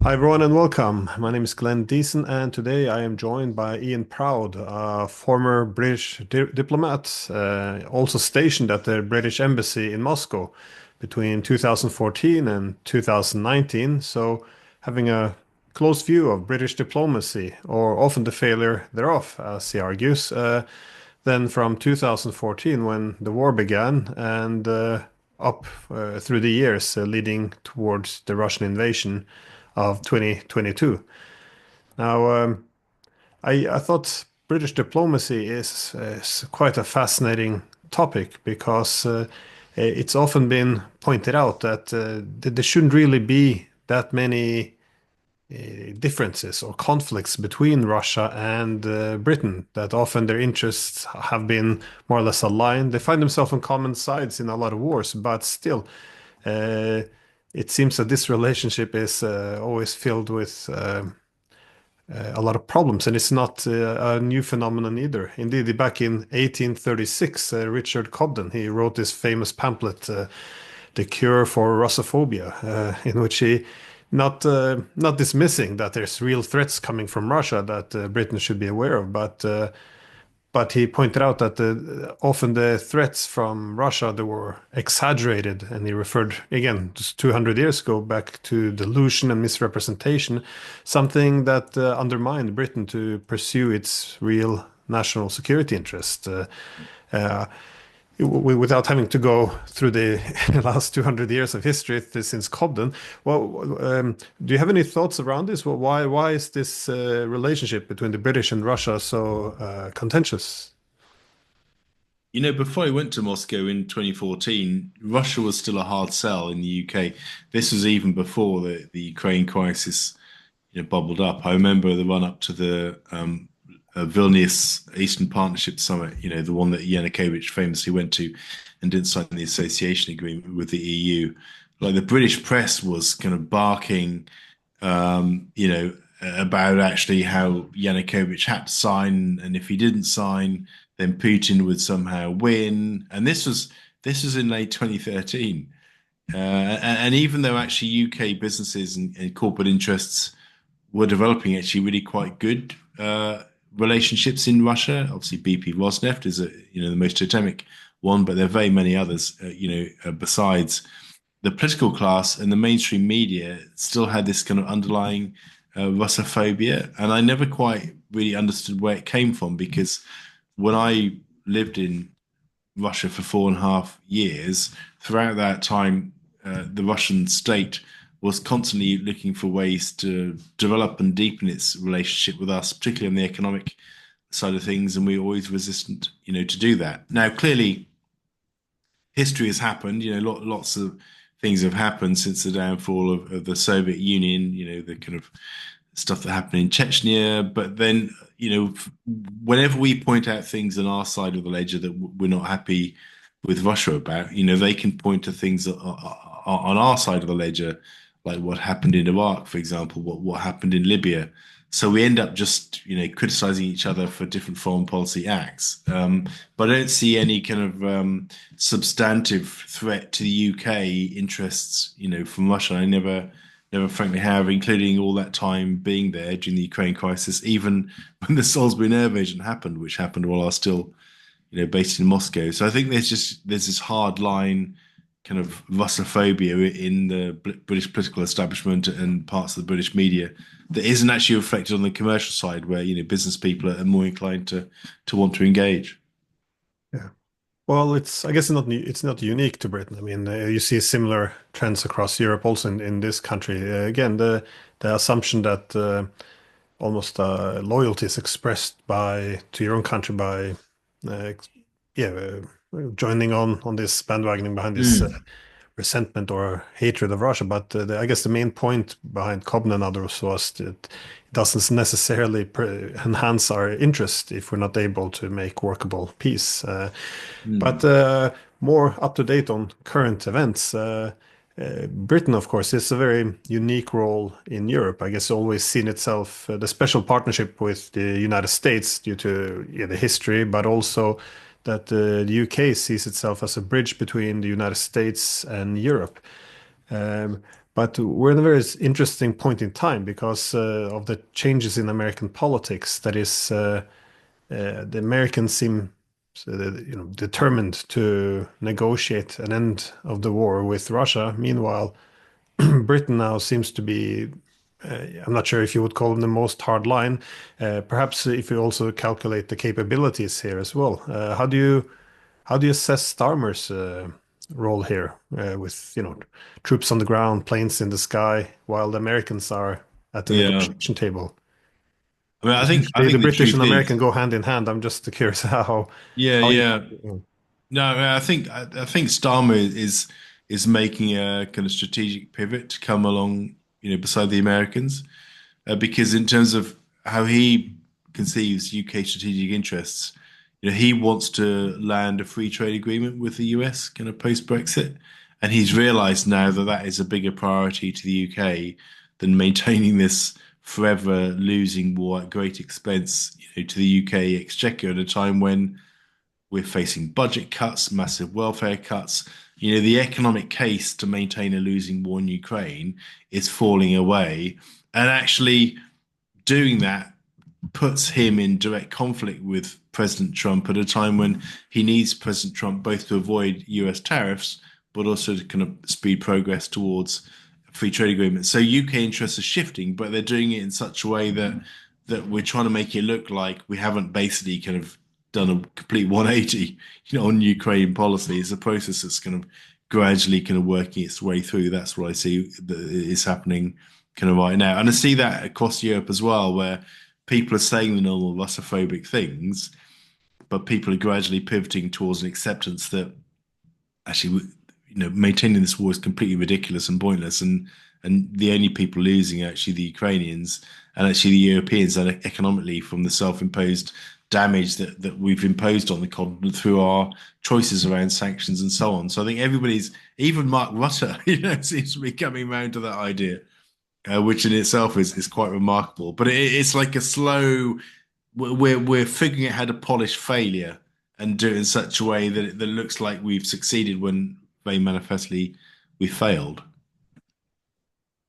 Hi everyone and welcome. My name is Glenn Diesen and today I am joined by Ian Proud, a former British diplomat, also stationed at the British Embassy in Moscow between 2014 and 2019. So having a close view of British diplomacy, or often the failure thereof, as he argues. Then from 2014 when the war began and up through the years leading towards the Russian invasion of 2022. Now, I thought British diplomacy is quite a fascinating topic because it's often been pointed out that there shouldn't really be that many differences or conflicts between Russia and Britain, that often their interests have been more or less aligned. They find themselves on common sides in a lot of wars, but still, uh, it seems that this relationship is always filled with a lot of problems, and it's not a new phenomenon either. Indeed, back in 1836, Richard Cobden, he wrote this famous pamphlet, "The Cure for Russophobia," in which he not dismissing that there's real threats coming from Russia that Britain should be aware of, but he pointed out that often the threats from Russia they were exaggerated, and he referred again just 200 years ago back to delusion and misrepresentation, something that undermined Britain to pursue its real national security interest. Uh, Without having to go through the last 200 years of history since Cobden, well, do you have any thoughts around this? Well, why is this relationship between the British and Russia so contentious? Before I went to Moscow in 2014, Russia was still a hard sell in the UK. This was even before the Ukraine crisis, bubbled up. I remember the run up to the Vilnius Eastern Partnership Summit, the one that Yanukovych famously went to and didn't sign the association agreement with the EU. Like the British press was kind of barking, about actually how Yanukovych had to sign, and if he didn't sign, then Putin would somehow win. And this was in late 2013. And even though actually UK businesses and corporate interests were developing actually really quite good relationships in Russia. Obviously, BP Rosneft is the most totemic one, but there are very many others. Besides the political class and the mainstream media, still had this kind of underlying Russophobia, and I never quite really understood where it came from because when I lived in Russia for 4.5 years, throughout that time, the Russian state was constantly looking for ways to develop and deepen its relationship with us, particularly on the economic side of things, and we were always resistant, to do that. Now, clearly, history has happened. Lots of things have happened since the downfall of the Soviet Union. The kind of stuff that happened in Chechnya. But then, whenever we point out things on our side of the ledger that we're not happy with Russia about, they can point to things on our side of the ledger, like what happened in Iraq, for example, what happened in Libya. So we end up just, criticizing each other for different foreign policy acts. But I don't see any kind of substantive threat to the UK interests, from Russia. I never frankly have, including all that time being there during the Ukraine crisis, even when the Salisbury nerve agent happened, which happened while I was still, based in Moscow. So I think there's this hard line kind of Russophobia in the British political establishment and parts of the British media that isn't actually reflected on the commercial side, where business people are more inclined to want to engage. Yeah. Well, I guess it's not unique to Britain. I mean, you see similar trends across Europe, also in this country. Again, the assumption that almost loyalty is expressed by to your own country by uh, yeah joining on this bandwagoning behind this Mm. resentment or hatred of Russia. But I guess the main point behind Cobden and others was that it doesn't necessarily enhance our interest if we're not able to make workable peace. But Mm. more up to date on current events. Britain, of course, is a very unique role in Europe. I guess always seen itself the special partnership with the United States due to the history, but also that the UK sees itself as a bridge between the United States and Europe. Um, But we're in a very interesting point in time because of the changes in American politics. That is, the Americans seem, determined to negotiate an end of the war with Russia. Meanwhile, Britain now seems to be, I'm not sure if you would call them the most hard line. Perhaps if you also calculate the capabilities here as well. How do you assess Starmer's role here with troops on the ground, planes in the sky, while the Americans are at the Yeah. negotiation table? I mean, I Usually, the think the British and truth American is, go hand in hand. I'm just curious how yeah, how you. yeah. No, I mean, I think Starmer is making a kind of strategic pivot to come along, beside the Americans, because in terms of how he conceives UK strategic interests, he wants to land a free trade agreement with the US kind of post Brexit, and he's realised now that that is a bigger priority to the UK than maintaining this forever losing war at great expense, to the UK exchequer at a time when we're facing budget cuts, massive welfare cuts. The economic case to maintain a losing war in Ukraine is falling away. And actually, doing that puts him in direct conflict with President Trump at a time when he needs President Trump both to avoid US tariffs, but also to kind of speed progress towards a free trade agreement. So UK interests are shifting, but they're doing it in such a way that we're trying to make it look like we haven't basically kind of done a complete 180, on Ukraine policy. It's a process that's kind of gradually kind of working its way through. That's what I see that is happening kind of right now. And I see that across Europe as well, where people are saying the normal Russophobic things, but people are gradually pivoting towards an acceptance that actually, maintaining this war is completely ridiculous and pointless, and the only people losing are actually the Ukrainians and actually the Europeans, and economically from the self-imposed damage that we've imposed on the continent through our choices around sanctions and so on. So I think everybody's, even Mark Rutte, seems to be coming around to that idea, which in itself is quite remarkable. But it's like a slow. We're figuring out how to polish failure and do it in such a way that it looks like we've succeeded when very manifestly we failed.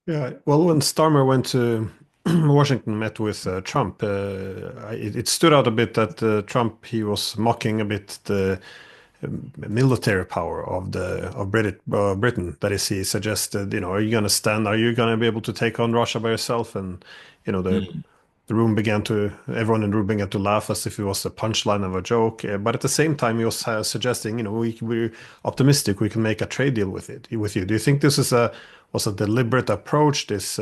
Yeah, well, when Starmer went to Washington, met with Trump, it stood out a bit that Trump he was mocking a bit the military power of Britain. That is, he suggested, are you going to stand? Are you going to be able to take on Russia by yourself? And Mm. the room began to everyone in the room began to laugh as if it was a punchline of a joke. But at the same time, he was suggesting, we're optimistic we can make a trade deal with you. Do you think this was a deliberate approach? This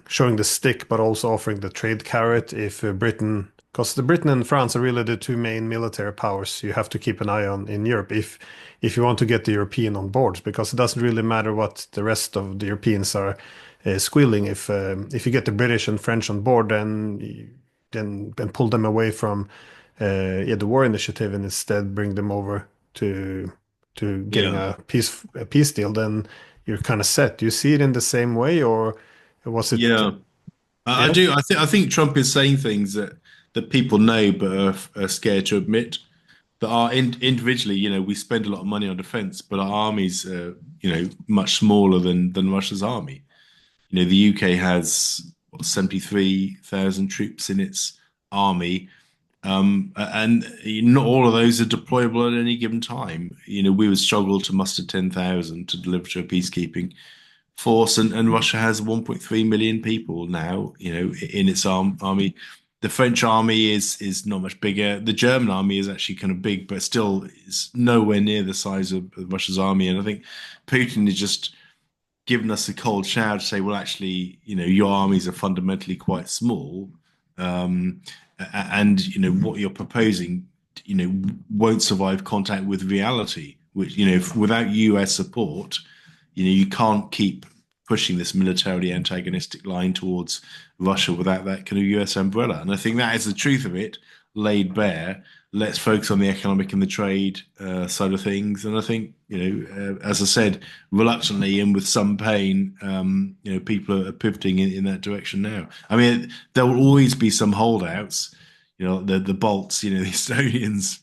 showing the stick, but also offering the trade carrot if Britain, because the Britain and France are really the two main military powers you have to keep an eye on in Europe if you want to get the European on board, because it doesn't really matter what the rest of the Europeans are squealing. If you get the British and French on board, then pull them away from the war initiative and instead bring them over to getting Yeah. a peace deal, then you're kind of set. Do you see it in the same way, or was it? Yeah. I Yeah, do. I think Trump is saying things that people know but are scared to admit. That are individually, we spend a lot of money on defense, but our armies are, much smaller than Russia's army. The UK has 73,000 troops in its army, and not all of those are deployable at any given time. We would struggle to muster 10,000 to deliver to a peacekeeping force, and Russia has 1.3 million people now, in its army. The French army is not much bigger. The German army is actually kind of big, but still is nowhere near the size of Russia's army. And I think Putin is just given us a cold shower to say, well, actually, your armies are fundamentally quite small, um, and what you're proposing, won't survive contact with reality. Which without US support, you can't keep pushing this militarily antagonistic line towards Russia without that kind of US umbrella. And I think that is the truth of it laid bare. Let's focus on the economic and the trade side of things. And I think, as I said, reluctantly and with some pain, people are pivoting in that direction now. I mean, there will always be some holdouts, the Balts, the Estonians,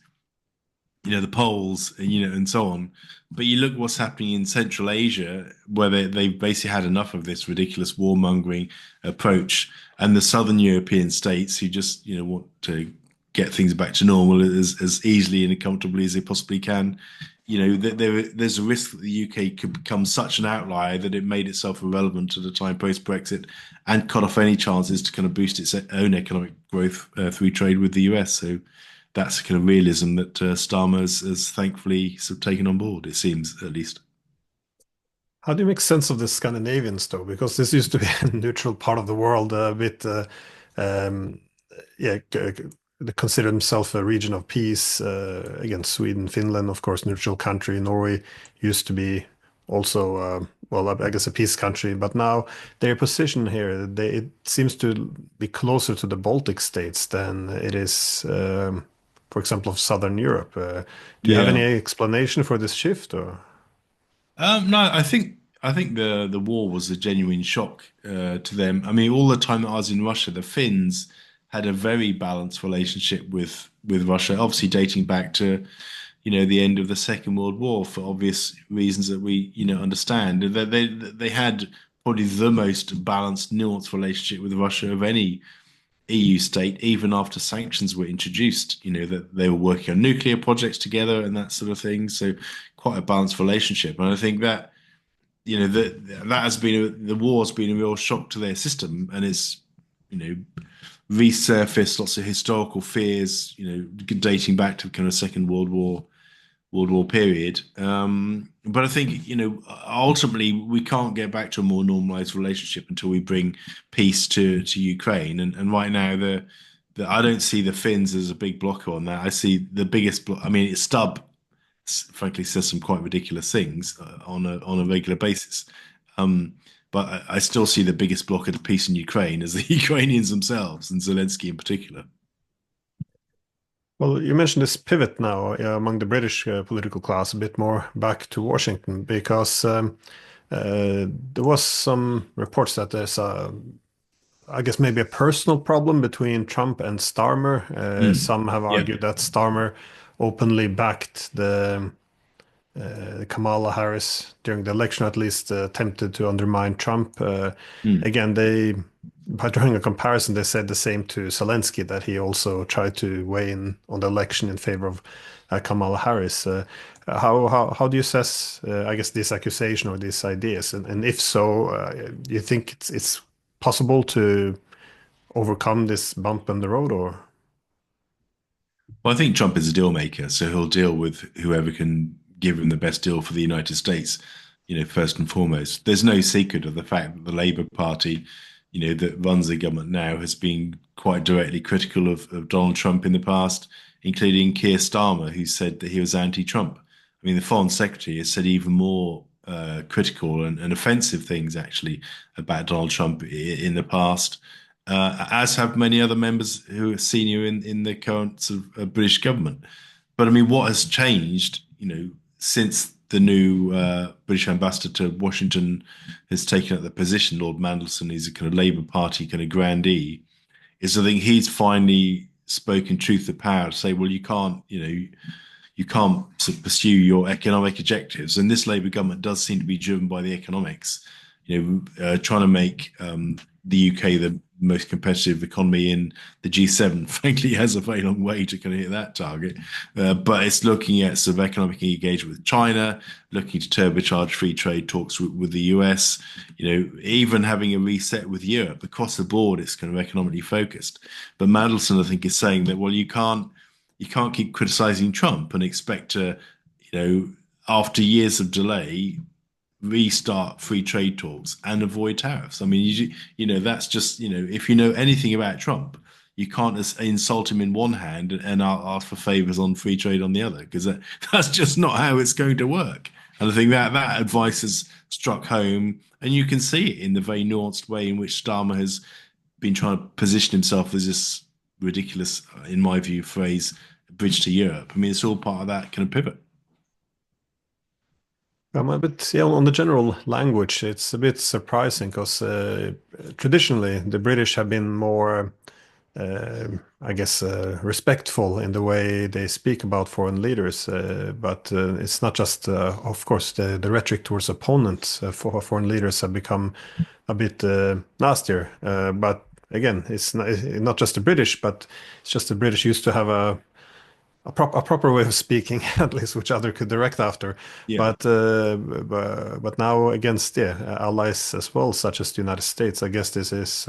the Poles, and so on. But you look what's happening in Central Asia, where they've basically had enough of this ridiculous warmongering approach, and the Southern European states who just, want to get things back to normal as easily and comfortably as they possibly can. There's a risk that the UK could become such an outlier that it made itself irrelevant at the time post-Brexit and cut off any chances to kind of boost its own economic growth through trade with the US. So that's the kind of realism that Starmer has thankfully sort of taken on board, it seems, at least. How do you make sense of the Scandinavians, though? Because this used to be a neutral part of the world, a bit, um, yeah, they consider themselves a region of peace against Sweden, Finland, of course, neutral country. Norway used to be also, well, I guess a peace country, but now their position here, it seems to be closer to the Baltic states than it is, for example, of Southern Europe. Do you have any Yeah. explanation for this shift, or? No, I think the war was a genuine shock to them. I mean, all the time that I was in Russia, the Finns had a very balanced relationship with Russia, obviously dating back to, the end of the Second World War for obvious reasons that we, understand. They had probably the most balanced, nuanced relationship with Russia of any EU state, even after sanctions were introduced, that they were working on nuclear projects together and that sort of thing. So quite a balanced relationship. And I think that, that has been the war's been a real shock to their system, and it's, you know, resurfaced lots of historical fears, dating back to kind of Second World War period. But I think, ultimately we can't get back to a more normalized relationship until we bring peace to Ukraine. And right now, I don't see the Finns as a big blocker on that. I see the biggest block. I mean, Stubb, frankly, says some quite ridiculous things on a regular basis. Um, but I still see the biggest blocker to peace in Ukraine as the Ukrainians themselves, and Zelensky in particular. Well, you mentioned this pivot now among the British political class, a bit more back to Washington, because there was some reports that there's I guess maybe a personal problem between Trump and Starmer. Mm. Some have Yeah. argued that Starmer openly backed the Kamala Harris during the election, at least attempted to undermine Trump. Mm. Again, by drawing a comparison, they said the same to Zelensky, that he also tried to weigh in on the election in favor of Kamala Harris. How do you assess, I guess, this accusation or these ideas? And if so, do you think it's possible to overcome this bump in the road, or? Well, I think Trump is a deal maker, so he'll deal with whoever can give him the best deal for the United States, first and foremost. There's no secret of the fact that the Labour Party, that runs the government now, has been quite directly critical of Donald Trump in the past, including Keir Starmer, who said that he was anti-Trump. I mean, the Foreign Secretary has said even more critical and offensive things, actually, about Donald Trump in the past, as have many other members who are senior in the current sort of British government. But I mean, what has changed, since the new British ambassador to Washington has taken up the position, Lord Mandelson, he's a kind of Labour Party kind of grandee, is I think he's finally spoken truth to power to say, well, you can't sort of pursue your economic objectives. And this Labour government does seem to be driven by the economics, trying to make the UK the most competitive economy in the G7. Frankly, has a very long way to kind of hit that target. But it's looking at sort of economic engagement with China, looking to turbocharge free trade talks with the US, even having a reset with Europe. Across the board, it's kind of economically focused. But Mandelson, I think, is saying that, well, you can't keep criticizing Trump and expect to, after years of delay, restart free trade talks and avoid tariffs. I mean, that's just, if you know anything about Trump, you can't insult him in one hand and ask for favors on free trade on the other, because that's just not how it's going to work. And I think that advice has struck home, and you can see it in the very nuanced way in which Starmer has been trying to position himself as this ridiculous, in my view, phrase, bridge to Europe. I mean, it's all part of that kind of pivot. But yeah, on the general language, it's a bit surprising because traditionally the British have been more I guess, respectful in the way they speak about foreign leaders. But it's not just, of course, the rhetoric towards opponents for foreign leaders have become a bit nastier. But again, it's not just the British, but it's just the British used to have a proper way of speaking, at least, which other could direct after. Yeah. But now against, allies as well, such as the United States, I guess this is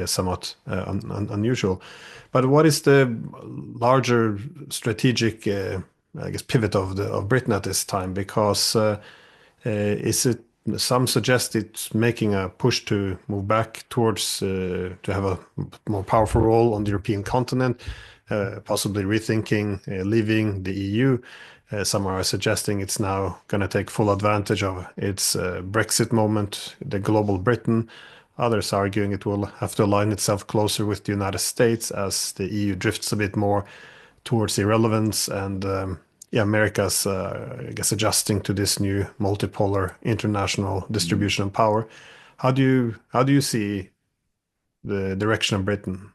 somewhat unusual. But what is the larger strategic, I guess, pivot of Britain at this time? Because is it some suggest it's making a push to move back towards to have a more powerful role on the European continent, possibly rethinking leaving the EU. Some are suggesting it's now going to take full advantage of its Brexit moment, the global Britain. Others arguing it will have to align itself closer with the United States as the EU drifts a bit more towards irrelevance and America's, I guess, adjusting to this new multipolar international distribution of power. How do you see the direction of Britain?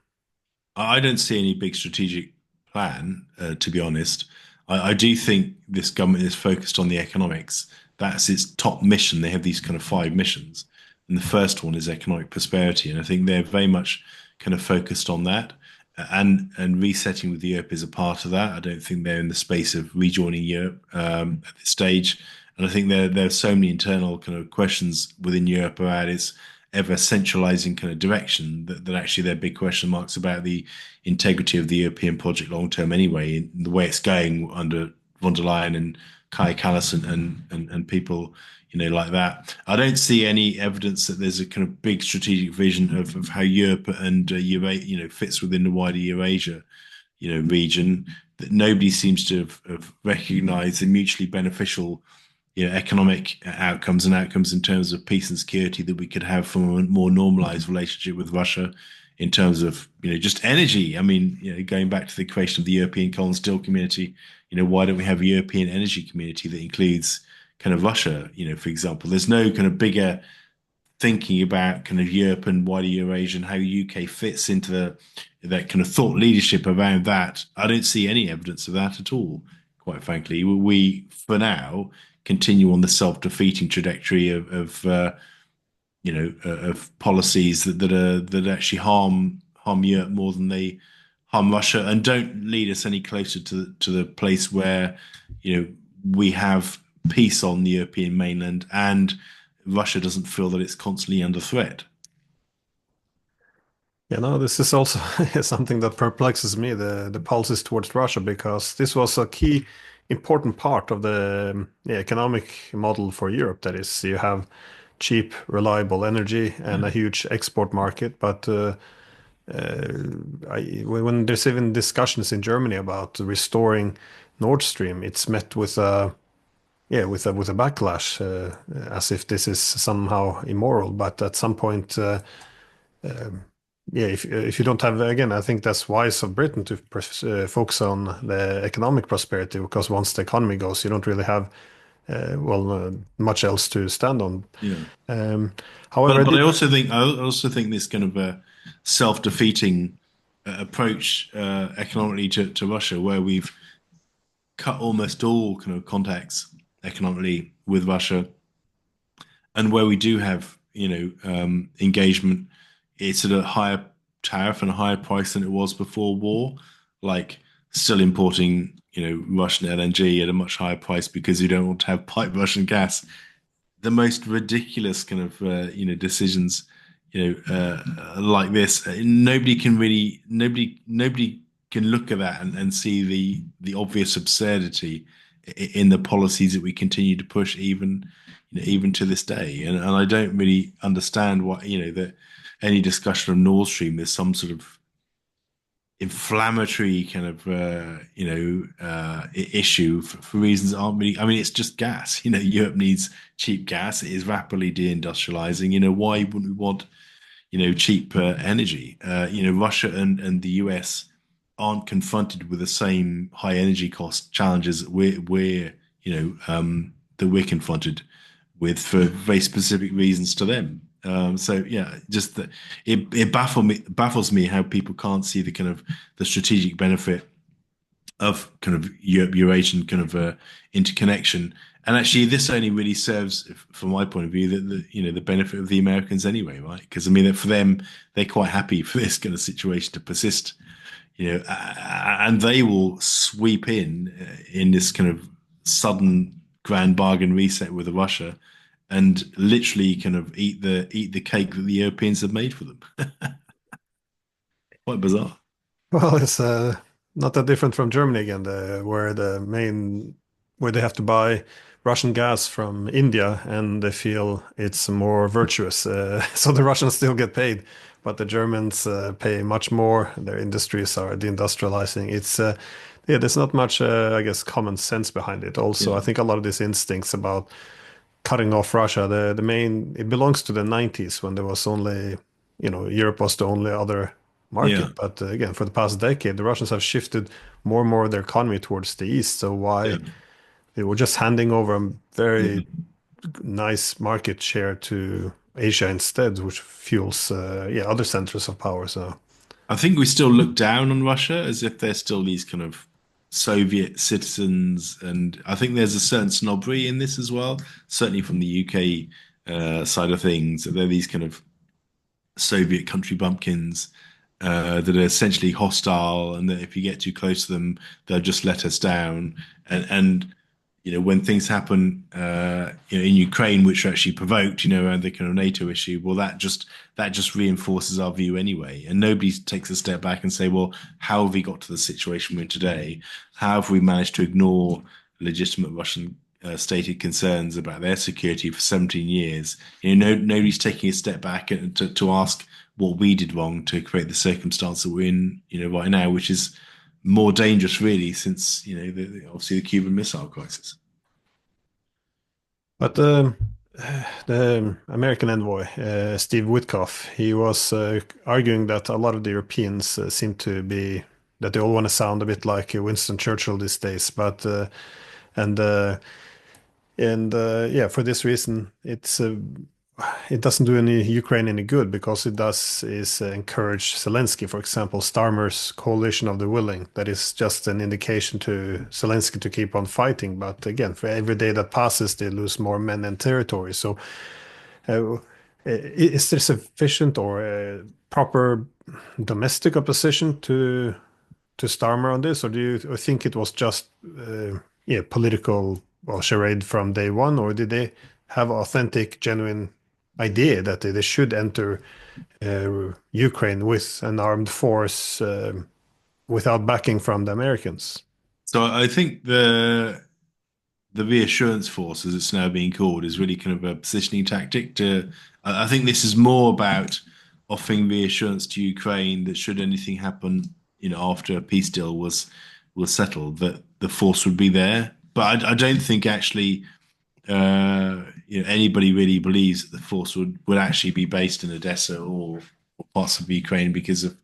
I don't see any big strategic plan, to be honest. I do think this government is focused on the economics. That's its top mission. They have these kind of five missions. And the first one is economic prosperity. And I think they're very much kind of focused on that. And resetting with Europe is a part of that. I don't think they're in the space of rejoining Europe at this stage. And I think there's so many internal kind of questions within Europe about its ever centralizing kind of direction that actually there are big question marks about the integrity of the European project long term anyway, in the way it's going under von der Leyen and Kai Kallas and people, like that. I don't see any evidence that there's a kind of big strategic vision of how Europe and fits within the wider Eurasia, region. That nobody seems to have recognized the mutually beneficial, economic outcomes and outcomes in terms of peace and security that we could have from a more normalized relationship with Russia in terms of, just energy. I mean, going back to the creation of the European coal and steel community, why don't we have a European energy community that includes kind of Russia, for example? There's no kind of bigger thinking about kind of Europe and wider Eurasia and how UK fits into that kind of thought leadership around that. I don't see any evidence of that at all, quite frankly. We, for now, continue on the self-defeating trajectory of policies that actually harm Europe more than they harm Russia, and don't lead us any closer to the place where we have peace on the European mainland and Russia doesn't feel that it's constantly under threat. No, this is also something that perplexes me, the policies towards Russia, because this was a key important part of the economic model for Europe. That is, you have cheap, reliable energy and a huge export market. But when there's even discussions in Germany about restoring Nord Stream, it's met with a backlash, as if this is somehow immoral. But at some point, if you don't have, again, I think that's wise of Britain to focus on the economic prosperity, because once the economy goes, you don't really have much else to stand on. Yeah. However, but I also think this kind of a self-defeating approach economically to Russia, where we've cut almost all kind of contacts economically with Russia, and where we do have engagement, it's at a higher tariff and a higher price than it was before war. Like still importing, Russian LNG at a much higher price because you don't want to have pipe Russian gas. The most ridiculous kind of, decisions, like this. Nobody can look at that and see the obvious absurdity in the policies that we continue to push even to this day. And I don't really understand why, that any discussion of Nord Stream is some sort of inflammatory kind of issue for reasons that aren't really. I mean, it's just gas. Europe needs cheap gas. It is rapidly deindustrializing. Why wouldn't we want cheap energy? Russia and the US aren't confronted with the same high energy cost challenges that we're confronted with for very specific reasons to them. So yeah, just that it baffles me how people can't see the kind of the strategic benefit of kind of Eurasian kind of interconnection. And actually, this only really serves, from my point of view, the benefit of the Americans anyway, right? Because I mean, for them, they're quite happy for this kind of situation to persist, and they will sweep in this kind of sudden grand bargain reset with Russia, and literally kind of eat the cake that the Europeans have made for them. Quite bizarre. Well, it's not that different from Germany again, where they have to buy Russian gas from India, and they feel it's more virtuous. So the Russians still get paid, but the Germans pay much more. Their industries are deindustrializing. Yeah, there's not much, I guess, common sense behind it. Also, Yeah, I think a lot of these instincts about cutting off Russia, the main it belongs to the 90s when there was only, Europe was the only other yeah, market. But again, for the past decade, the Russians have shifted more and more of their economy towards the east. So yeah. why they were just handing over a very Mhm. nice market share to Asia instead, which fuels yeah, other centers of power. So I think we still look down on Russia as if they're still these kind of Soviet citizens, and I think there's a certain snobbery in this as well. Certainly from the UK side of things, that they're these kind of Soviet country bumpkins that are essentially hostile, and that if you get too close to them, they'll just let us down. And when things happen in Ukraine, which are actually provoked, around the kind of NATO issue, well, that just reinforces our view anyway. And nobody takes a step back and say, well, how have we got to the situation we're in today? How have we managed to ignore legitimate Russian stated concerns about their security for 17 years? Nobody's taking a step back to ask what we did wrong to create the circumstance that we're in, right now, which is more dangerous, really, since obviously the Cuban Missile Crisis. but the American envoy, Steve Witkoff, he was arguing that a lot of the Europeans seem to be that they all want to sound a bit like Winston Churchill these days. But and yeah, for this reason, it doesn't do any Ukraine any good because it does is encourage Zelensky, for example, Starmer's coalition of the willing. That is just an indication to Zelensky to keep on fighting. But again, for every day that passes, they lose more men and territory. So, uh, is there sufficient or proper domestic opposition to Starmer on this, or do you think it was just yeah, political, well, charade from day one, or did they have authentic, genuine idea that they should enter Ukraine with an armed force without backing from the Americans? So I think the reassurance force, as it's now being called, is really kind of a positioning tactic to. I think this is more about offering reassurance to Ukraine that should anything happen, after a peace deal was settled, that the force would be there. But I don't think actually, anybody really believes that the force would actually be based in Odessa or parts of Ukraine because of,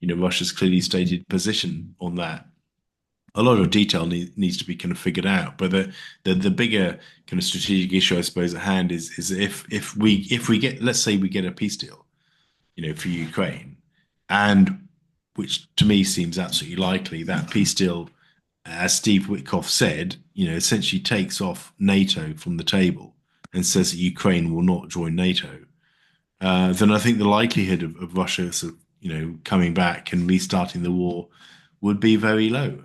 Russia's clearly stated position on that. A lot of detail needs to be kind of figured out. But the bigger kind of strategic issue, I suppose, at hand is if we get, let's say we get a peace deal, for Ukraine, and which to me seems absolutely likely, that peace deal, as Steve Witkoff said, essentially takes off NATO from the table and says that Ukraine will not join NATO. Then I think the likelihood of Russia sort of, coming back and restarting the war would be very low.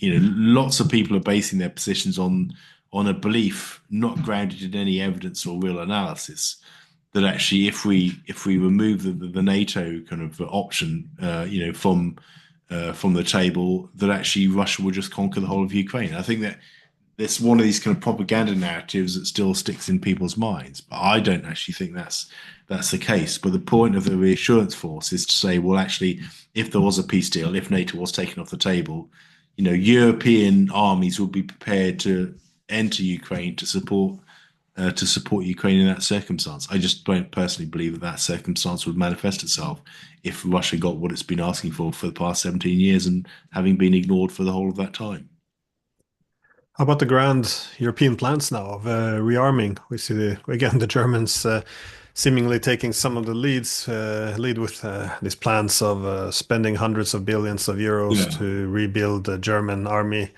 Lots of people are basing their positions on a belief not grounded in any evidence or real analysis that actually if we remove the NATO kind of option, from the table, that actually Russia will just conquer the whole of Ukraine. I think that it's one of these kind of propaganda narratives that still sticks in people's minds, but I don't actually think that's the case. But the point of the reassurance force is to say, well, actually, if there was a peace deal, if NATO was taken off the table, European armies would be prepared to enter Ukraine to support Ukraine in that circumstance. I just don't personally believe that that circumstance would manifest itself if Russia got what it's been asking for the past 17 years and having been ignored for the whole of that time. How about the grand European plans now of rearming? We see again the Germans. seemingly taking some of the lead with these plans of spending hundreds of billions of euros Yeah. to rebuild the German army,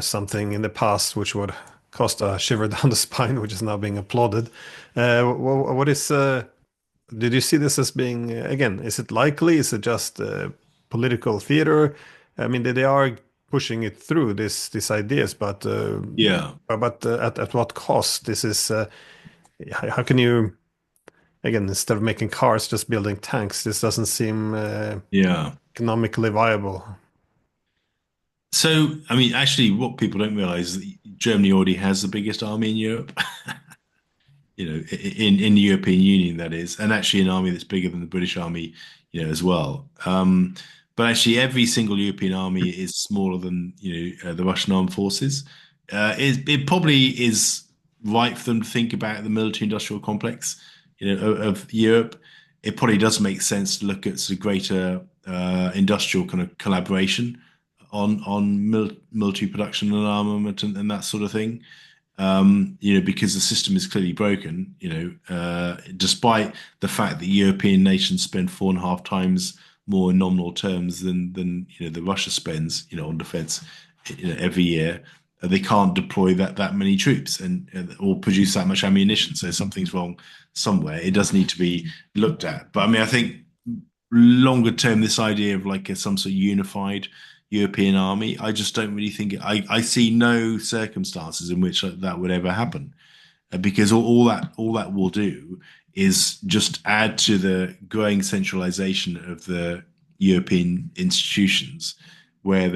something in the past which would cost a shiver down the spine, which is now being applauded. What is did you see this as being, again, is it likely? Is it just political theater? I mean, they are pushing it through these ideas, Yeah. at what cost? This is how can you, again, instead of making cars, just building tanks? This doesn't seem Yeah. economically viable. So, I mean, actually, what people don't realize is that Germany already has the biggest army in Europe. In the European Union, that is, and actually an army that's bigger than the British Army, as well. But actually, every single European army is smaller than the Russian armed forces. It probably is right for them to think about the military-industrial complex, of Europe. It probably does make sense to look at sort of greater industrial kind of collaboration on military production and armament and that sort of thing. Because the system is clearly broken, despite the fact that European nations spend 4.5 times more in nominal terms than the Russia spends, on defense, every year, they can't deploy that many troops and or produce that much ammunition. So something's wrong somewhere. It does need to be looked at. But I mean, I think longer term, this idea of like some sort of unified European army, I just don't really think I see no circumstances in which that would ever happen, because all that will do is just add to the growing centralization of the European institutions, where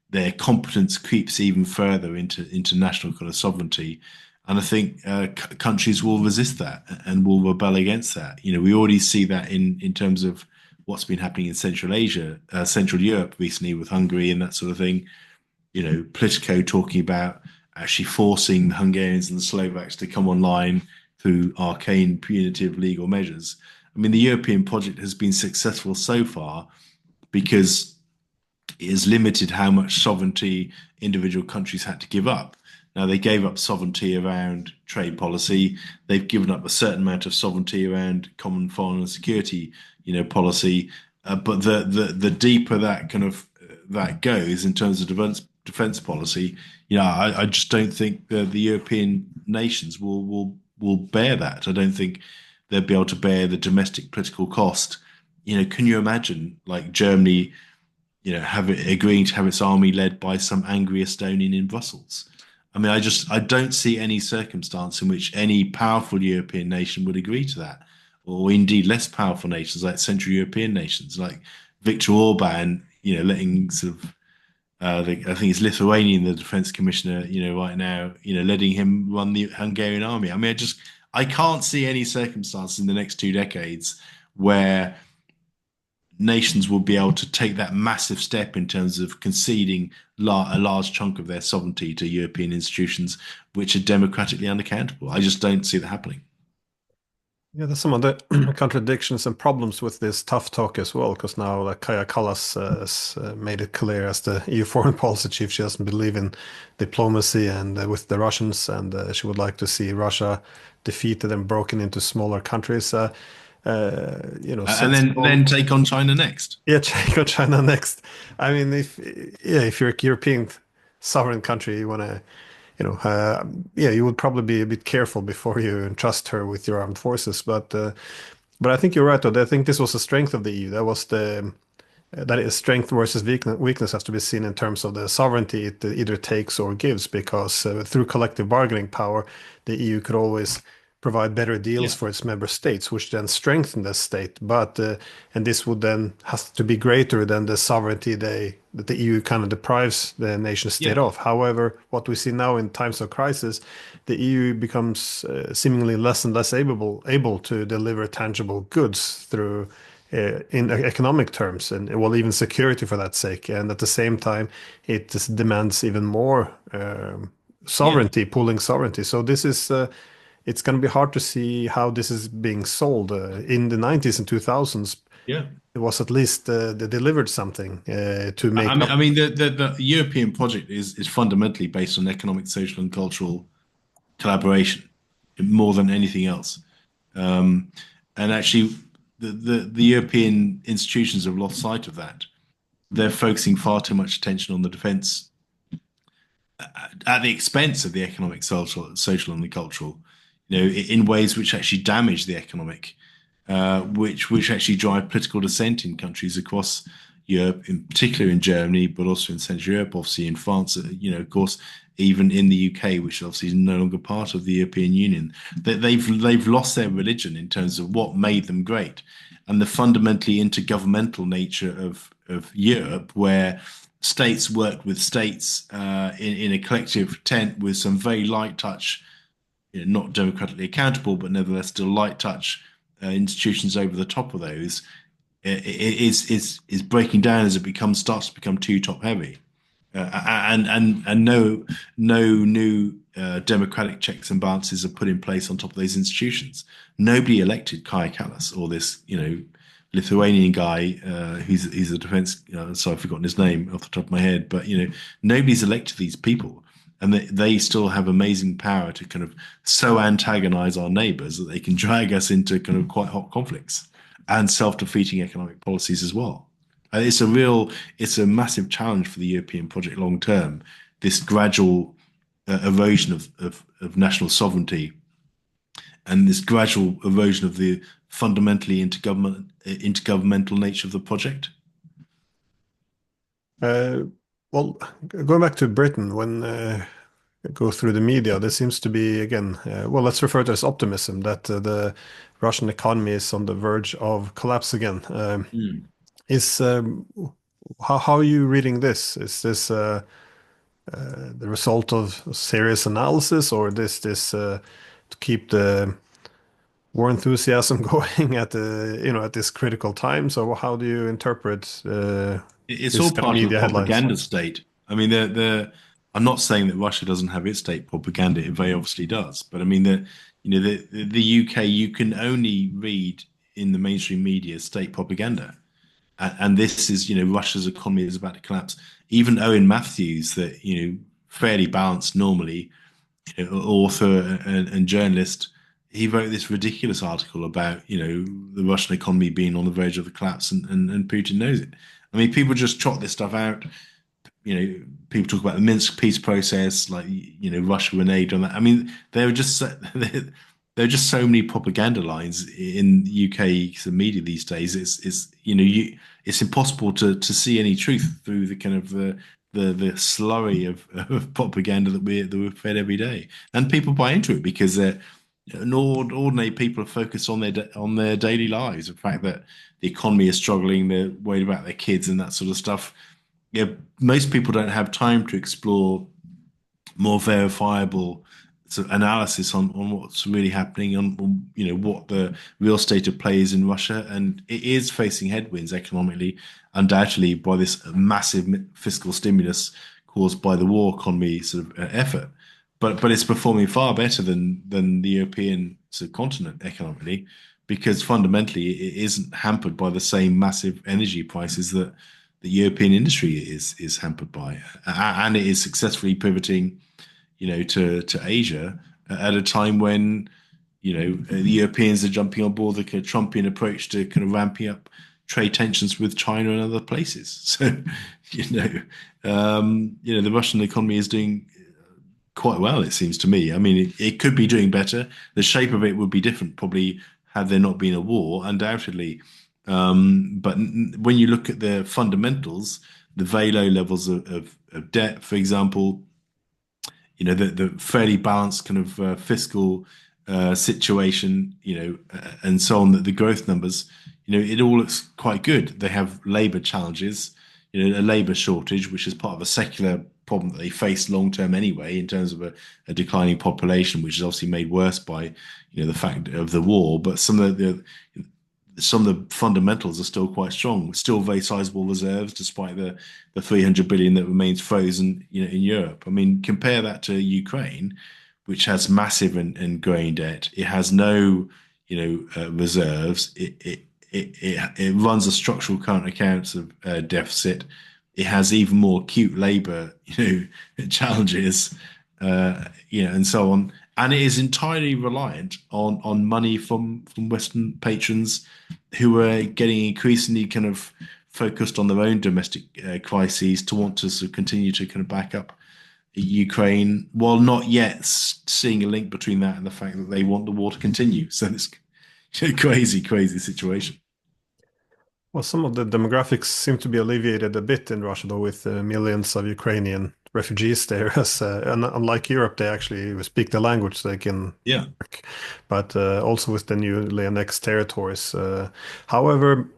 their competence creeps even further into national kind of sovereignty. And I think countries will resist that and will rebel against that. We already see that in terms of what's been happening in Central Asia, Central Europe recently with Hungary and that sort of thing. Politico talking about actually forcing the Hungarians and the Slovaks to come online through arcane punitive legal measures. I mean, the European project has been successful so far because it has limited how much sovereignty individual countries had to give up. Now, they gave up sovereignty around trade policy. They've given up a certain amount of sovereignty around common foreign and security, policy. But the deeper that kind of that goes in terms of defense policy, I just don't think the European nations will bear that. I don't think they'll be able to bear the domestic political cost. Can you imagine like Germany, agreeing to have its army led by some angry Estonian in Brussels? I mean, I don't see any circumstance in which any powerful European nation would agree to that, or indeed less powerful nations like Central European nations, like Viktor Orban, letting sort of, I think it's Lithuanian, the defense commissioner, right now, letting him run the Hungarian army. I mean, I can't see any circumstances in the next 2 decades where nations will be able to take that massive step in terms of conceding a large chunk of their sovereignty to European institutions, which are democratically unaccountable. I just don't see that happening. Yeah, there's some of the contradictions and problems with this tough talk as well, because now Kaja Kallas has made it clear as the EU foreign policy chief, she doesn't believe in diplomacy and with the Russians, and she would like to see Russia defeated and broken into smaller countries. And then take on China next. Yeah, check on China next. I mean, if you're a European sovereign country, you want to, yeah, you would probably be a bit careful before you entrust her with your armed forces. But I think you're right, though. I think this was the strength of the EU. That was that is strength versus weakness has to be seen in terms of the sovereignty it either takes or gives, because through collective bargaining power, the EU could always provide better deals Yeah. for its member states, which then strengthen the state. And this would then has to be greater than the sovereignty that the EU kind of deprives the nation state Yeah. of. However, what we see now in times of crisis, the EU becomes seemingly less and less able to deliver tangible goods through in economic terms, and well, even security for that sake. And at the same time, it just demands even more Yeah. sovereignty, pooling sovereignty. So this is it's going to be hard to see how this is being sold. In the 90s and 2000s, Yeah. it was at least they delivered something to I make mean, up. I mean, the European project is fundamentally based on economic, social, and cultural collaboration more than anything else. Um, and actually, the European institutions have lost sight of that. They're focusing far too much attention on the defence at the expense of the economic, social, and the cultural. In ways which actually damage the economic, which actually drive political dissent in countries across Europe, in particular in Germany, but also in Central Europe, obviously in France, of course, even in the UK, which obviously is no longer part of the European Union. They've lost their religion in terms of what made them great, and the fundamentally intergovernmental nature of Europe, where states work with states in a collective tent with some very light touch, not democratically accountable, but nevertheless still light touch institutions over the top of those, is breaking down as it starts to become too top heavy, and no new democratic checks and balances are put in place on top of those institutions. Nobody elected Kaja Kallas or this Lithuanian guy he's a defense. So I've forgotten his name off the top of my head, but nobody's elected these people, and they still have amazing power to kind of so antagonize our neighbors that they can drag us into kind of quite hot conflicts and self-defeating economic policies as well. And it's a massive challenge for the European project long term. This gradual erosion of national sovereignty and this gradual erosion of the fundamentally intergovernmental nature of the project. Well, going back to Britain, when go through the media, there seems to be, again, well, let's refer to it as optimism that the Russian economy is on the verge of collapse again. Mm. Is how are you reading this? Is this the result of serious analysis, or this to keep the war enthusiasm going at at this critical time? So how do you interpret It's this all kind of part of the media headlines? propaganda state. I mean, I'm not saying that Russia doesn't have its state propaganda; it very obviously does. But I mean, the UK, you can only read in the mainstream media state propaganda, and this is Russia's economy is about to collapse. Even Owen Matthews, that fairly balanced normally, author and journalist, he wrote this ridiculous article about the Russian economy being on the verge of the collapse, and Putin knows it. I mean, people just trot this stuff out. People talk about the Minsk peace process, like Russia reneged on that. I mean, there are just so many propaganda lines in the UK media these days. It's impossible to see any truth through the kind of the slurry of propaganda that we're fed every day, and people buy into it because ordinary people are focused on their daily lives. The fact that the economy is struggling, they're worried about their kids and that sort of stuff. Yeah, most people don't have time to explore more verifiable sort of analysis on what's really happening, on what the real state of play is in Russia, and it is facing headwinds economically, undoubtedly by this massive fiscal stimulus caused by the war economy sort of effort. But it's performing far better than the European sort of continent economically, because fundamentally it isn't hampered by the same massive energy prices that the European industry is hampered by, and it is successfully pivoting to Asia at a time when, the Europeans are jumping on board the kind of Trumpian approach to kind of ramping up trade tensions with China and other places. So, the Russian economy is doing quite well, it seems to me. I mean, it could be doing better. The shape of it would be different, probably, had there not been a war, undoubtedly. But when you look at the fundamentals, the very low levels of debt, for example, the fairly balanced kind of fiscal situation, and so on, that the growth numbers, it all looks quite good. They have labor challenges, a labor shortage, which is part of a secular problem that they face long term anyway, in terms of a declining population, which is obviously made worse by, the fact of the war. But some of the fundamentals are still quite strong. Still very sizable reserves, despite the 300 billion that remains frozen, in Europe. I mean, compare that to Ukraine, which has massive and growing debt. It has no, reserves. It runs a structural current accounts of deficit. It has even more acute labour, challenges, and so on. and it is entirely reliant on money from Western patrons who are getting increasingly kind of focused on their own domestic crises to want to sort of continue to kind of back up Ukraine while not yet seeing a link between that and the fact that they want the war to continue. So it's a crazy, crazy situation. Well, some of the demographics seem to be alleviated a bit in Russia, though, with millions of Ukrainian refugees there. As and unlike Europe, they actually speak the language, so they can Yeah. work. But also with the newly annexed territories. However,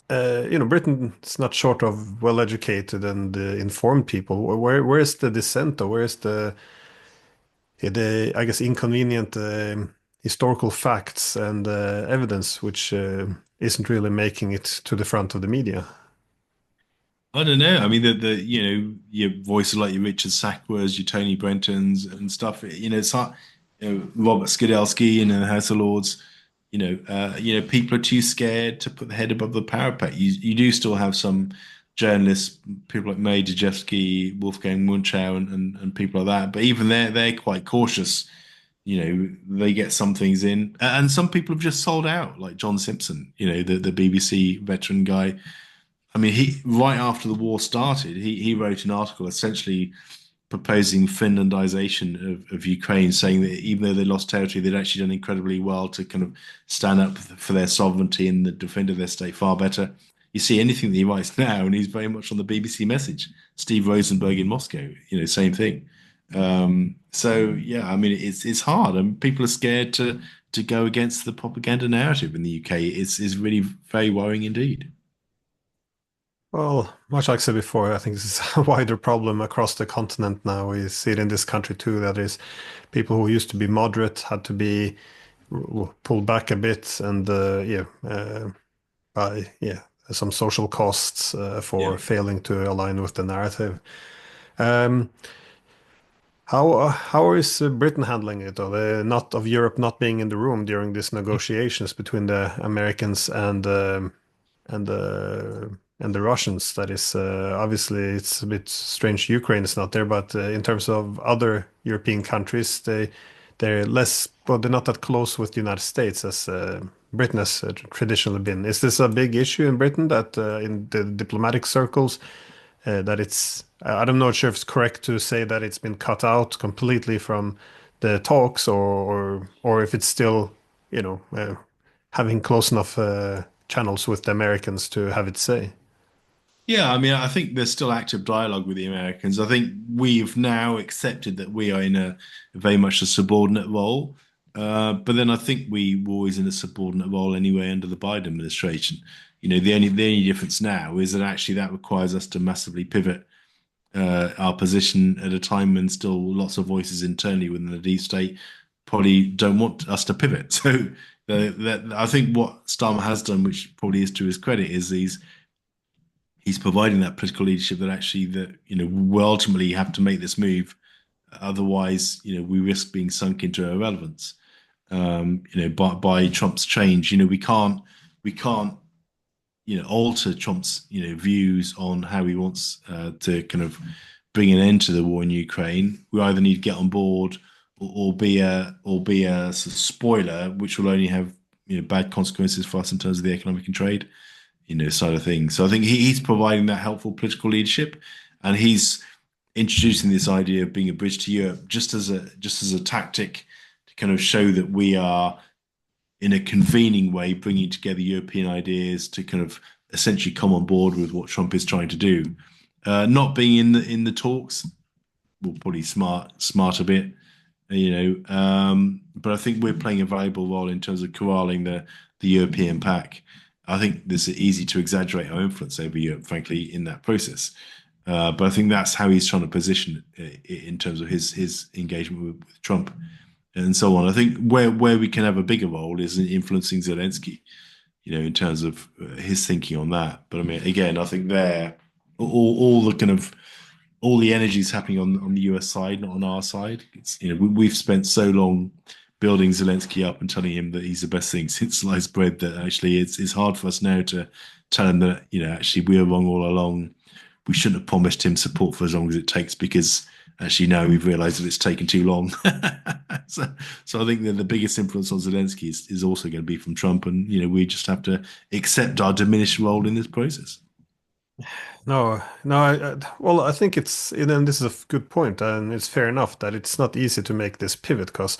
Britain is not short of well-educated and informed people. Where's the dissent, or where's the I guess inconvenient historical facts and evidence which isn't really making it to the front of the media? I don't know. I mean, the your voices like your Richard Sackworths, your Tony Brentons and stuff. It's hard. Robert Skidelsky and the House of Lords. People are too scared to put the head above the parapet. You do still have some journalists, people like Majesty, Wolfgang Munchau, and people like that. But even they're quite cautious. They get some things in, and some people have just sold out, like John Simpson. The BBC veteran guy. I mean, he right after the war started, he wrote an article essentially proposing Finlandization of Ukraine, saying that even though they lost territory, they'd actually done incredibly well to kind of stand up for their sovereignty and the defend of their state far better. You see anything that he writes now, and he's very much on the BBC message. Steve Rosenberg in Moscow, same thing. So yeah, I mean, it's hard, and people are scared to go against the propaganda narrative in the UK. It's really very worrying indeed. Well, much like I said before, I think this is a wider problem across the continent now. We see it in this country too. That is, people who used to be moderate had to be pulled back a bit, and by some social costs Yeah. for failing to align with the narrative. Um, how is Britain handling it, or the not of Europe not being in the room during these negotiations between the Americans and and the Russians? That is obviously it's a bit strange. Ukraine is not there, but in terms of other European countries, they're less well, they're not that close with the United States as Britain has traditionally been. Is this a big issue in Britain that in the diplomatic circles? That it's I'm not sure if it's correct to say that it's been cut out completely from the talks, or if it's still having close enough channels with the Americans to have its say. Yeah, I mean, I think there's still active dialogue with the Americans. I think we've now accepted that we are in a very much a subordinate role. But then I think we were always in a subordinate role anyway under the Biden administration. The only difference now is that actually that requires us to massively pivot our position at a time when still lots of voices internally within the deep state probably don't want us to pivot. So I think what Starmer has done, which probably is to his credit, is he's providing that political leadership that actually we ultimately have to make this move. Otherwise, we risk being sunk into irrelevance. By Trump's change, we can't alter Trump's views on how he wants to kind of bring an end to the war in Ukraine. We either need to get on board or be a sort of spoiler, which will only have bad consequences for us in terms of the economic and trade side of things. So I think he's providing that helpful political leadership, and he's introducing this idea of being a bridge to Europe just as a tactic to kind of show that we are in a convening way bringing together European ideas to kind of essentially come on board with what Trump is trying to do. Not being in the talks will probably smart a bit, but I think we're playing a valuable role in terms of corralling the European pack. I think this is easy to exaggerate our influence over Europe, frankly, in that process. But I think that's how he's trying to position it in terms of his engagement with Trump and so on. I think where we can have a bigger role is in influencing Zelensky, in terms of his thinking on that. But I mean, again, I think there all the kind of all the energy is happening on the US side, not on our side. It's we've spent so long building Zelensky up and telling him that he's the best thing since sliced bread that actually it's hard for us now to tell him that actually we were wrong all along. We shouldn't have promised him support for as long as it takes because actually, no, we've realised that it's taken too long. so, so I think that the biggest influence on Zelensky is also going to be from Trump, and we just have to accept our diminished role in this process. No, no. Well, I think and this is a good point, and it's fair enough that it's not easy to make this pivot because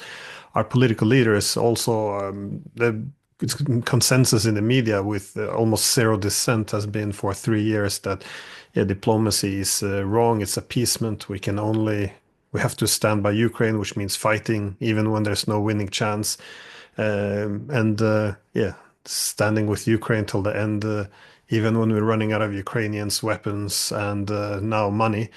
our political leaders also the it's consensus in the media with almost zero dissent has been for 3 years that yeah, diplomacy is wrong. It's appeasement. We have to stand by Ukraine, which means fighting even when there's no winning chance. And yeah, standing with Ukraine till the end, even when we're running out of Ukrainians, weapons, and now money.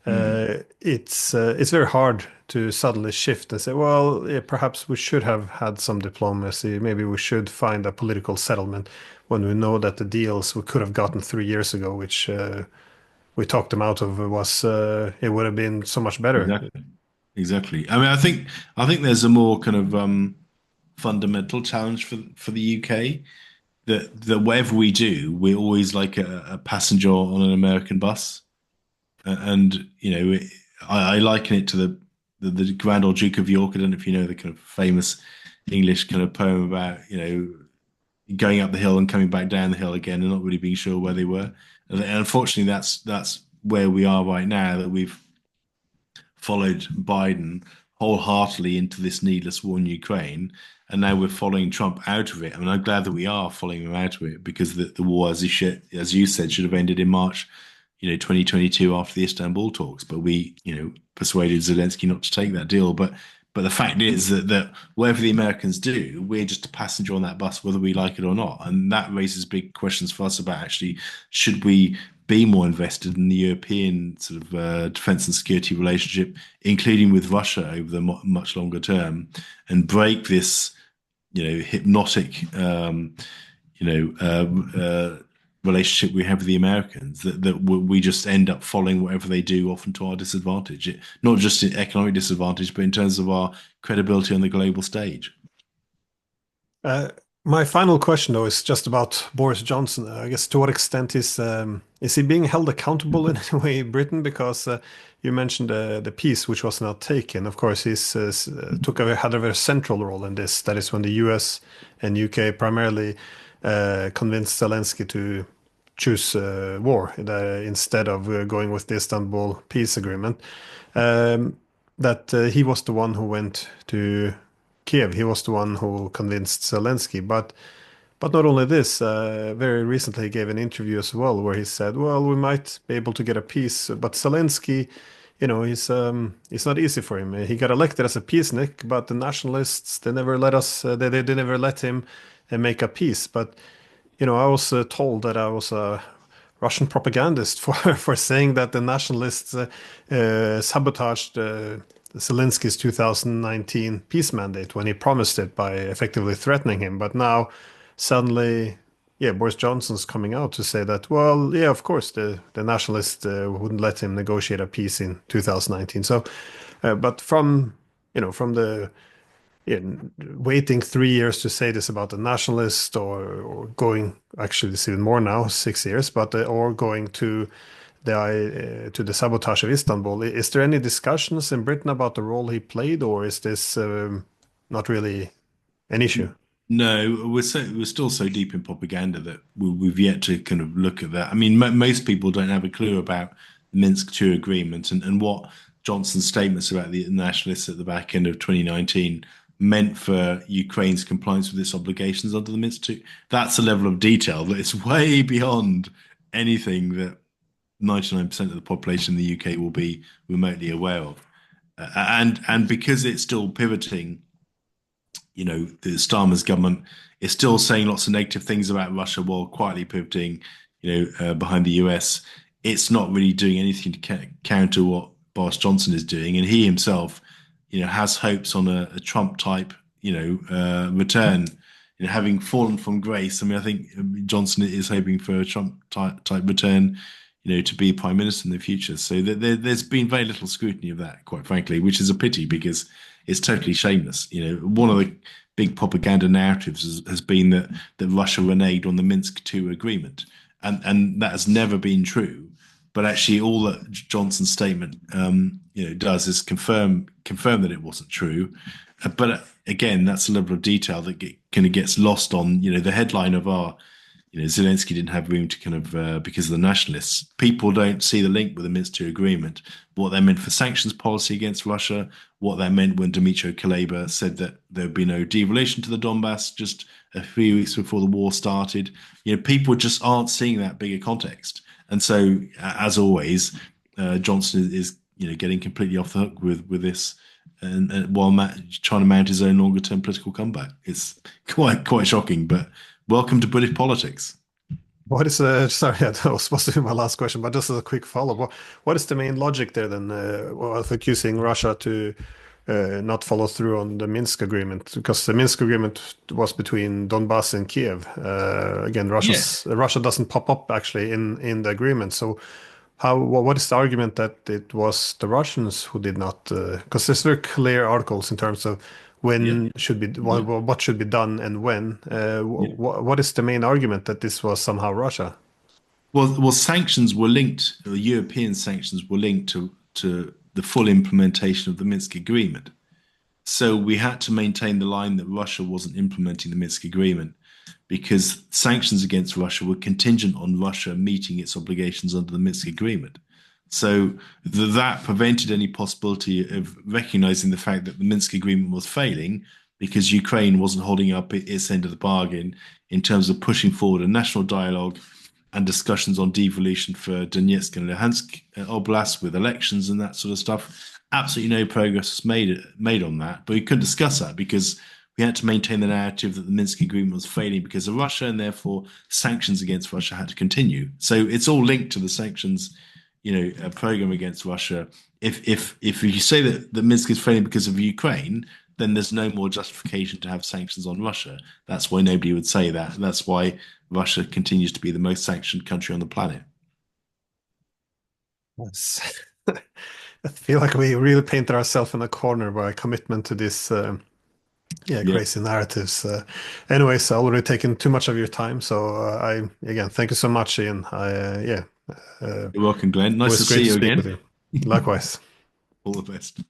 Mm, It's very hard to suddenly shift and say, well, yeah, perhaps we should have had some diplomacy. Maybe we should find a political settlement when we know that the deals we could have gotten 3 years ago, which we talked them out of, was it would have been so much better. exactly, exactly. I mean, I think there's a more kind of fundamental challenge for the UK that whatever we do, we're always like a passenger on an American bus. And I liken it to the Grand Old Duke of York. I don't know if you know the kind of famous English kind of poem about going up the hill and coming back down the hill again and not really being sure where they were. And unfortunately, that's where we are right now. That we've followed Biden wholeheartedly into this needless war in Ukraine, and now we're following Trump out of it. I mean, I'm glad that we are following him out of it because the war, as you said, should have ended in March, 2022 after the Istanbul talks. But we, persuaded Zelensky not to take that deal. But the fact is that whatever the Americans do, we're just a passenger on that bus, whether we like it or not. And that raises big questions for us about actually should we be more invested in the European sort of defense and security relationship, including with Russia over the much longer term, and break this, hypnotic, relationship we have with the Americans that we just end up following whatever they do, often to our disadvantage. Not just in economic disadvantage, but in terms of our credibility on the global stage. Uh, my final question, though, is just about Boris Johnson. I guess to what extent is he being held accountable in any way in Britain? Because you mentioned the peace which was not taken. Of course, he's had a very central role in this. That is when the US and UK primarily convinced Zelensky to choose war instead of going with the Istanbul peace agreement. Um, that he was the one who went to Kiev. He was the one who convinced Zelensky. But not only this, very recently he gave an interview as well where he said, "Well, we might be able to get a peace, but Zelensky, it's not easy for him. He got elected as a peacenik, but the nationalists they never let us. They never let him make a peace." But I was told that I was a Russian propagandist for for saying that the nationalists sabotaged Zelensky's 2019 peace mandate when he promised it by effectively threatening him. But now, suddenly, yeah, Boris Johnson's coming out to say that, well, yeah, of course, the nationalists wouldn't let him negotiate a peace in 2019. So, but from the waiting 3 years to say this about the nationalist, or going actually it's even more now, 6 years, but or going to the sabotage of Istanbul. Is there any discussions in Britain about the role he played, or is this not really an issue? No, we're still so deep in propaganda that we've yet to kind of look at that. I mean, most people don't have a clue about the Minsk II agreement and what Johnson's statements about the nationalists at the back end of 2019 meant for Ukraine's compliance with its obligations under the Minsk II. That's a level of detail that is way beyond anything that 99% of the population in the UK will be remotely aware of. And because it's still pivoting, the Starmer's government is still saying lots of negative things about Russia while quietly pivoting, behind the US. It's not really doing anything to counter what Boris Johnson is doing, and he himself, has hopes on a Trump type, return. Having fallen from grace, I mean, I think Johnson is hoping for a Trump type return, to be prime minister in the future. So there's been very little scrutiny of that, quite frankly, which is a pity because it's totally shameless. One of the big propaganda narratives has been that Russia reneged on the Minsk II agreement, and that has never been true. but actually, all that Johnson's statement, does is confirm that it wasn't true. But again, that's a level of detail that kind of gets lost on, the headline of our, Zelensky didn't have room to kind of, because of the nationalists. People don't see the link with the Minsk II agreement, what that meant for sanctions policy against Russia, what that meant when Dmytro Kuleba said that there would be no devolution to the Donbass just a few weeks before the war started. People just aren't seeing that bigger context. And so, as always, Johnson is, getting completely off the hook with this, and while trying to mount his own longer term political comeback. It's quite shocking, but welcome to British politics. What is sorry, that was supposed to be my last question, but just as a quick follow-up, what is the main logic there then? Of accusing Russia to not follow through on the Minsk agreement, because the Minsk agreement was between Donbass and Kiev. Again, Yeah. Russia doesn't pop up actually in the agreement. So what is the argument that it was the Russians who did not? Because there's very clear articles in terms of Yeah. when should be Yeah. what should be done and when. Yeah. What is the main argument that this was somehow Russia? Well, sanctions were linked, the European sanctions were linked to the full implementation of the Minsk agreement. So we had to maintain the line that Russia wasn't implementing the Minsk agreement because sanctions against Russia were contingent on Russia meeting its obligations under the Minsk agreement. So that prevented any possibility of recognizing the fact that the Minsk agreement was failing because Ukraine wasn't holding up its end of the bargain in terms of pushing forward a national dialogue and discussions on devolution for Donetsk and Luhansk Oblast with elections and that sort of stuff. Absolutely no progress was made on that, but we couldn't discuss that because we had to maintain the narrative that the Minsk agreement was failing because of Russia, and therefore sanctions against Russia had to continue. So it's all linked to the sanctions, program against Russia. If you say that Minsk is failing because of Ukraine, then there's no more justification to have sanctions on Russia. That's why nobody would say that. That's why Russia continues to be the most sanctioned country on the planet. Yes. I feel like we really painted ourselves in a corner by commitment to this, Yeah, crazy narratives. Anyways, I already taken too much of your time, so again, thank you so much, Ian. Uh, you're welcome, Glenn. it Nice was to great see to you speak with again. you. Likewise. All the best.